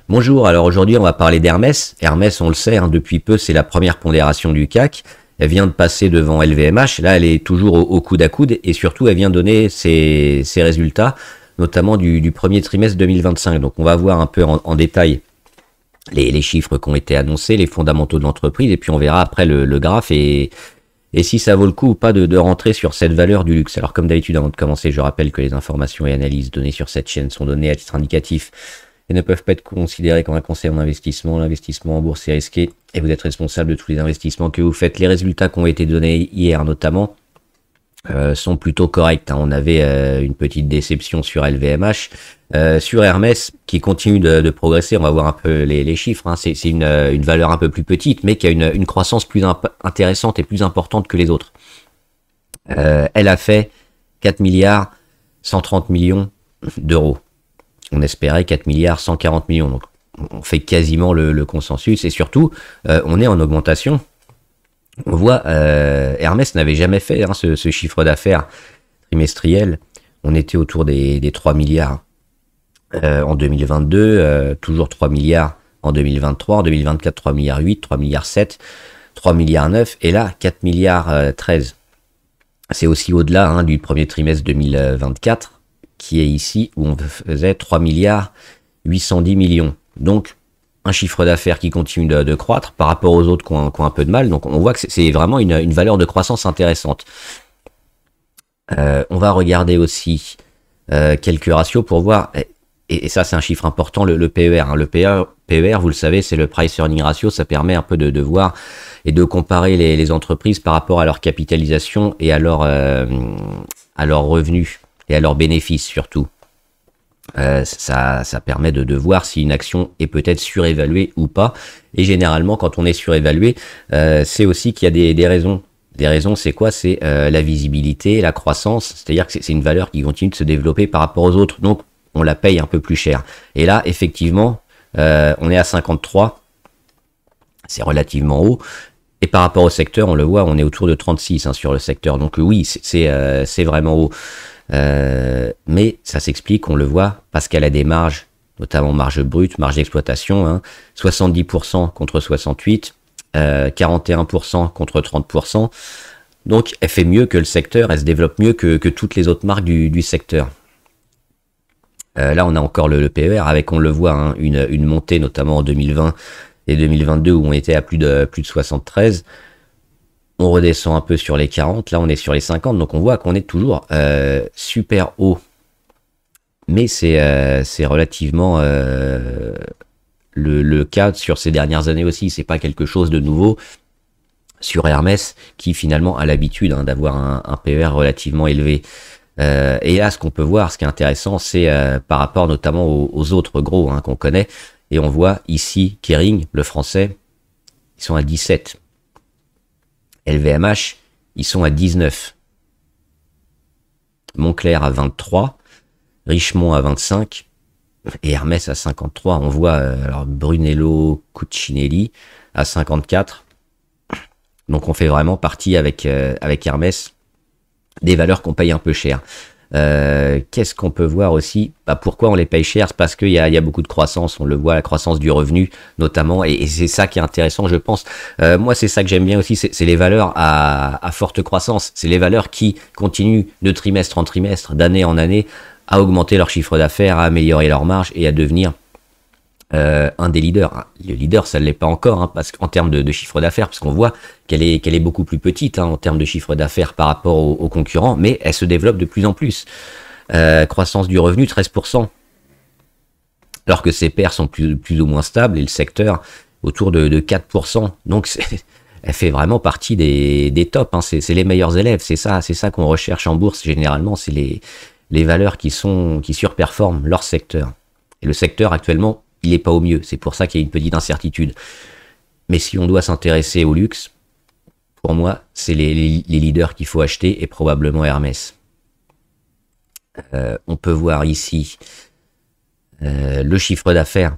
Bonjour, alors aujourd'hui on va parler d'Hermès. Hermès, on le sait, hein, depuis peu c'est la première pondération du CAC. Elle vient de passer devant LVMH, là elle est toujours au coude à coude et surtout elle vient donner ses résultats, notamment du premier trimestre 2025. Donc on va voir un peu en détail les chiffres qui ont été annoncés, les fondamentaux de l'entreprise et puis on verra après le graphe et si ça vaut le coup ou pas de rentrer sur cette valeur du luxe. Alors comme d'habitude avant de commencer, je rappelle que les informations et analyses données sur cette chaîne sont données à titre indicatif et ne peuvent pas être considérés comme un conseil en investissement. L'investissement en bourse est risqué et vous êtes responsable de tous les investissements que vous faites. Les résultats qui ont été donnés hier notamment sont plutôt corrects. Hein. On avait une petite déception sur LVMH. Sur Hermès, qui continue de progresser, on va voir un peu les chiffres. Hein. C'est une valeur un peu plus petite, mais qui a une croissance plus intéressante et plus importante que les autres. Elle a fait 4 milliards 130 millions d'euros. On espérait 4 milliards 140 millions. Donc, on fait quasiment le consensus. Et surtout, on est en augmentation. On voit, Hermès n'avait jamais fait hein, ce chiffre d'affaires trimestriel. On était autour des 3 milliards en 2022, toujours 3 milliards en 2023, en 2024 3 milliards 8, 3 milliards 7, 3 milliards 9 et là 4 milliards 13. C'est aussi au-delà hein, du premier trimestre 2024 qui est ici où on faisait 3 milliards 810 millions. Donc un chiffre d'affaires qui continue de croître par rapport aux autres qui ont un peu de mal. Donc on voit que c'est vraiment une valeur de croissance intéressante. On va regarder aussi quelques ratios pour voir, et ça c'est un chiffre important, le PER. Hein. Le PER, vous le savez, c'est le Price Earning Ratio, ça permet un peu de voir et de comparer les entreprises par rapport à leur capitalisation et à leurs revenus et à leurs bénéfices surtout. Ça permet de voir si une action est peut-être surévaluée ou pas. Et généralement, quand on est surévalué, c'est aussi qu'il y a des raisons. Des raisons, c'est quoi? C'est la visibilité, la croissance. C'est-à-dire que c'est une valeur qui continue de se développer par rapport aux autres. Donc, on la paye un peu plus cher. Et là, effectivement, on est à 53. C'est relativement haut. Et par rapport au secteur, on le voit, on est autour de 36 hein, sur le secteur. Donc oui, c'est vraiment haut. Mais ça s'explique, on le voit, parce qu'elle a des marges, notamment marge brute, marge d'exploitation, hein, 70% contre 68%, 41% contre 30%. Donc elle fait mieux que le secteur, elle se développe mieux que toutes les autres marques du secteur. Là on a encore le PER avec, on le voit, hein, une montée notamment en 2020 et 2022 où on était à plus de 73. On redescend un peu sur les 40, là on est sur les 50, donc on voit qu'on est toujours super haut. Mais c'est relativement le cas sur ces dernières années aussi, c'est pas quelque chose de nouveau sur Hermès qui finalement a l'habitude hein, d'avoir un PER relativement élevé. Et là ce qu'on peut voir, ce qui est intéressant, c'est par rapport notamment aux autres gros hein, qu'on connaît, et on voit ici Kering, le français, ils sont à 17. LVMH, ils sont à 19. Moncler à 23. Richemont à 25. Et Hermès à 53. On voit alors Brunello Cucinelli à 54. Donc on fait vraiment partie avec Hermès des valeurs qu'on paye un peu cher. Qu'est-ce qu'on peut voir aussi? Pourquoi on les paye cher? C'est parce qu'il y a beaucoup de croissance, on le voit, la croissance du revenu notamment, et c'est ça qui est intéressant je pense. Moi c'est ça que j'aime bien aussi, c'est les valeurs à forte croissance, c'est les valeurs qui continuent de trimestre en trimestre, d'année en année, à augmenter leur chiffre d'affaires, à améliorer leur marge et à devenir un des leaders. Le leader, ça ne l'est pas encore, hein, parce qu'en termes de chiffre d'affaires, parce qu'on voit qu'elle est beaucoup plus petite hein, en termes de chiffre d'affaires par rapport aux concurrents, mais elle se développe de plus en plus. Croissance du revenu, 13%. Alors que ses pairs sont plus ou moins stables, et le secteur autour de 4%. Donc elle fait vraiment partie des tops, hein, c'est les meilleurs élèves, c'est ça qu'on recherche en bourse généralement, c'est les valeurs qui surperforment leur secteur. Et le secteur actuellement, il n'est pas au mieux, c'est pour ça qu'il y a une petite incertitude. Mais si on doit s'intéresser au luxe, pour moi, c'est les leaders qu'il faut acheter et probablement Hermès. On peut voir ici le chiffre d'affaires.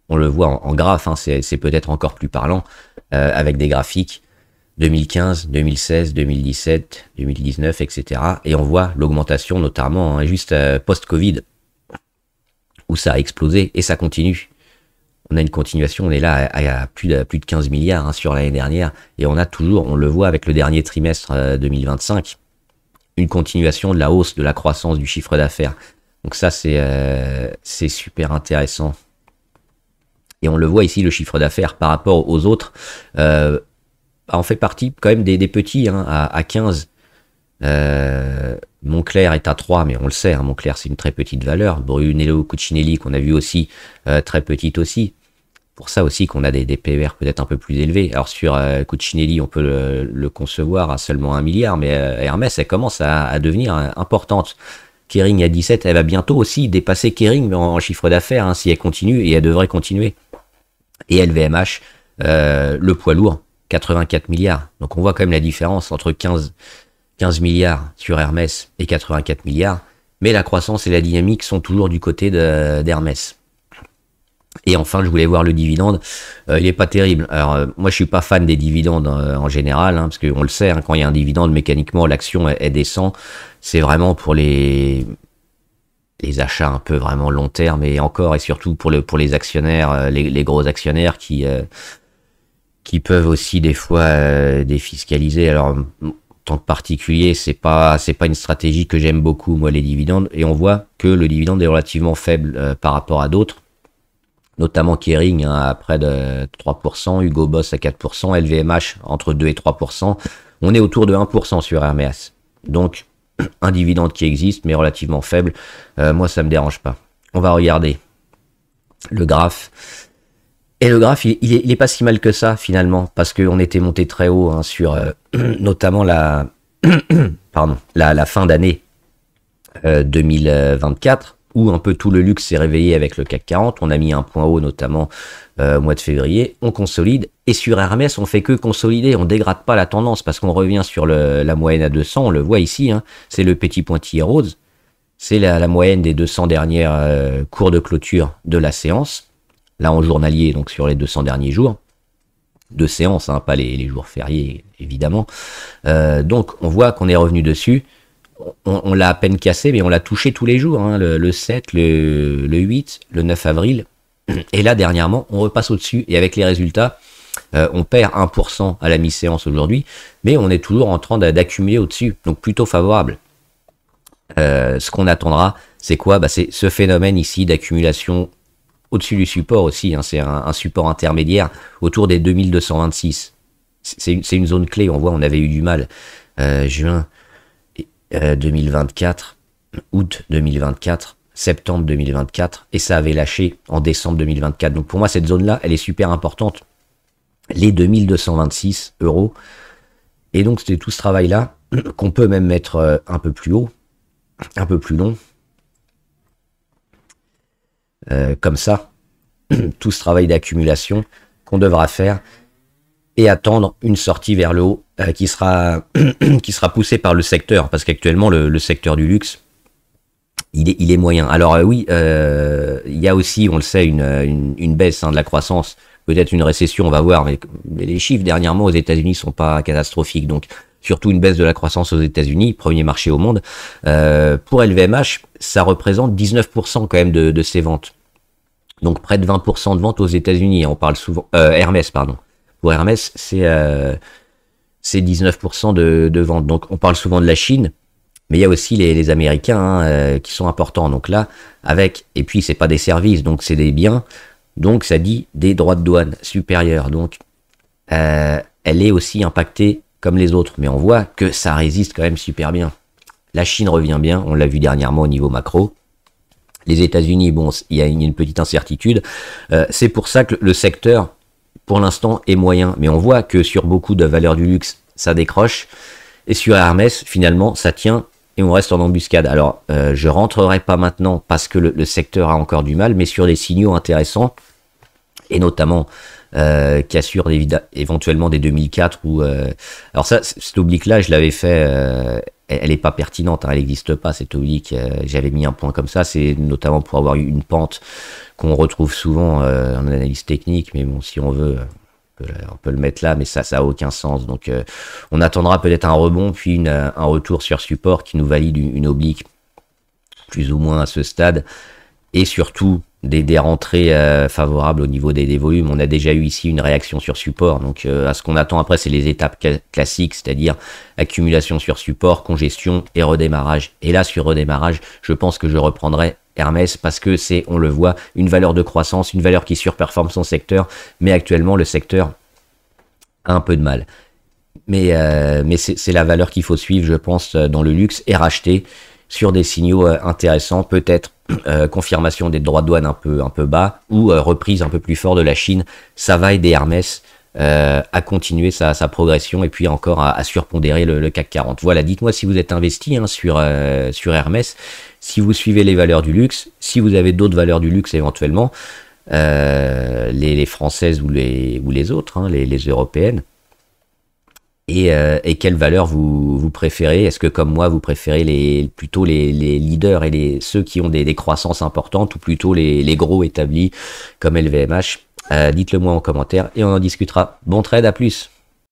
On le voit en graphe, hein, c'est peut-être encore plus parlant, avec des graphiques 2015, 2016, 2017, 2019, etc. Et on voit l'augmentation notamment hein, juste post-Covid, où ça a explosé et ça continue. On a une continuation, on est là à plus de 15 milliards hein, sur l'année dernière, et on a toujours, on le voit avec le dernier trimestre 2025, une continuation de la hausse de la croissance du chiffre d'affaires. Donc ça, c'est super intéressant. Et on le voit ici, le chiffre d'affaires par rapport aux autres, on fait partie quand même des petits, hein, à 15. Moncler est à 3, mais on le sait, hein, Moncler c'est une très petite valeur. Brunello Cucinelli qu'on a vu aussi, très petite aussi. Pour ça aussi qu'on a des PER peut-être un peu plus élevés. Alors sur Cucinelli, on peut le concevoir à seulement 1 milliard, mais Hermès, elle commence à devenir importante. Kering à 17, elle va bientôt aussi dépasser Kering en chiffre d'affaires, hein, si elle continue, et elle devrait continuer. Et LVMH, le poids lourd, 84 milliards. Donc on voit quand même la différence entre 15 milliards sur Hermès et 84 milliards. Mais la croissance et la dynamique sont toujours du côté d'Hermès. Et enfin, je voulais voir le dividende. Il est pas terrible. Alors, moi, je suis pas fan des dividendes en général, hein, parce qu'on le sait, hein, quand il y a un dividende, mécaniquement, l'action elle descend. C'est vraiment pour les achats un peu vraiment long terme, et encore et surtout pour les actionnaires, les gros actionnaires qui peuvent aussi des fois défiscaliser. Alors, en tant que particulier, c'est pas une stratégie que j'aime beaucoup, moi, les dividendes. Et on voit que le dividende est relativement faible par rapport à d'autres. Notamment Kering hein, à près de 3%, Hugo Boss à 4%, LVMH entre 2 et 3%. On est autour de 1% sur Hermès. Donc, un dividende qui existe, mais relativement faible. Moi, ça me dérange pas. On va regarder le graphe. Et le graphe, il est pas si mal que ça, finalement, parce qu'on était monté très haut hein, sur notamment la fin d'année 2024. Où un peu tout le luxe s'est réveillé avec le CAC 40. On a mis un point haut, notamment au mois de février. On consolide. Et sur Hermès, on fait que consolider. On dégrade pas la tendance parce qu'on revient sur la moyenne à 200. On le voit ici. Hein, c'est le petit pointillé rose. C'est la moyenne des 200 dernières cours de clôture de la séance. Là, en journalier, donc sur les 200 derniers jours. De séance, hein, pas les jours fériés, évidemment. Donc, on voit qu'on est revenu dessus. On l'a à peine cassé, mais on l'a touché tous les jours, hein, le 7, le 8, le 9 avril. Et là, dernièrement, on repasse au-dessus. Et avec les résultats, on perd 1% à la mi-séance aujourd'hui, mais on est toujours en train d'accumuler au-dessus. Donc plutôt favorable. Ce qu'on attendra, c'est quoi? C'est ce phénomène ici d'accumulation au-dessus du support aussi. Hein, c'est un support intermédiaire autour des 2226. C'est une zone clé. On voit, on avait eu du mal. Juin 2024, août 2024, septembre 2024, et ça avait lâché en décembre 2024. Donc pour moi, cette zone-là, elle est super importante. Les 2226 €. Et donc c'était tout ce travail-là qu'on peut même mettre un peu plus haut, un peu plus long. Comme ça, tout ce travail d'accumulation qu'on devra faire et attendre une sortie vers le haut qui sera poussée par le secteur, parce qu'actuellement le secteur du luxe il est moyen. Alors oui, il y a aussi, on le sait, une baisse hein, de la croissance, peut-être une récession, on va voir, mais les chiffres dernièrement aux États-Unis sont pas catastrophiques, donc surtout une baisse de la croissance aux États-Unis, premier marché au monde. Pour LVMH, ça représente 19% quand même de ses ventes. Donc près de 20% de ventes aux États-Unis. On parle souvent Hermès, pardon. Pour Hermès, c'est 19% de ventes. Donc on parle souvent de la Chine, mais il y a aussi les Américains hein, qui sont importants. Donc là, et puis c'est pas des services, donc c'est des biens. Donc ça dit des droits de douane supérieurs. Donc elle est aussi impactée comme les autres, mais on voit que ça résiste quand même super bien. La Chine revient bien, on l'a vu dernièrement au niveau macro. Les États-Unis, bon, il y a une petite incertitude. C'est pour ça que le secteur, pour l'instant, est moyen. Mais on voit que sur beaucoup de valeurs du luxe, ça décroche. Et sur Hermès, finalement, ça tient et on reste en embuscade. Alors, je rentrerai pas maintenant parce que le secteur a encore du mal, mais sur des signaux intéressants, et notamment qui assurent éventuellement des 2004 ou alors ça, cette oblique-là, je l'avais fait. Elle n'est pas pertinente, hein, elle n'existe pas cette oblique. J'avais mis un point comme ça, c'est notamment pour avoir une pente qu'on retrouve souvent en analyse technique, mais bon, si on veut, on peut le mettre là, mais ça a aucun sens. Donc on attendra peut-être un rebond, puis un retour sur support qui nous valide une oblique plus ou moins à ce stade. Et surtout, des rentrées favorables au niveau des volumes. On a déjà eu ici une réaction sur support, donc à ce qu'on attend après, c'est les étapes classiques, c'est-à-dire accumulation sur support, congestion et redémarrage. Et là, sur redémarrage, je pense que je reprendrai Hermès parce que c'est, on le voit, une valeur de croissance, une valeur qui surperforme son secteur, mais actuellement, le secteur a un peu de mal. Mais c'est la valeur qu'il faut suivre, je pense, dans le luxe et racheter sur des signaux intéressants, peut-être confirmation des droits de douane un peu bas ou reprise un peu plus fort de la Chine. Ça va aider Hermès à continuer sa progression et puis encore à surpondérer le CAC 40. Voilà, dites-moi si vous êtes investi sur Hermès, si vous suivez les valeurs du luxe, si vous avez d'autres valeurs du luxe éventuellement, les françaises ou les autres, hein, les européennes. Et quelle valeur vous préférez? Est-ce que comme moi vous préférez plutôt les leaders et ceux qui ont des croissances importantes ou plutôt les gros établis comme LVMH? Dites-le moi en commentaire et on en discutera. Bon trade, à plus!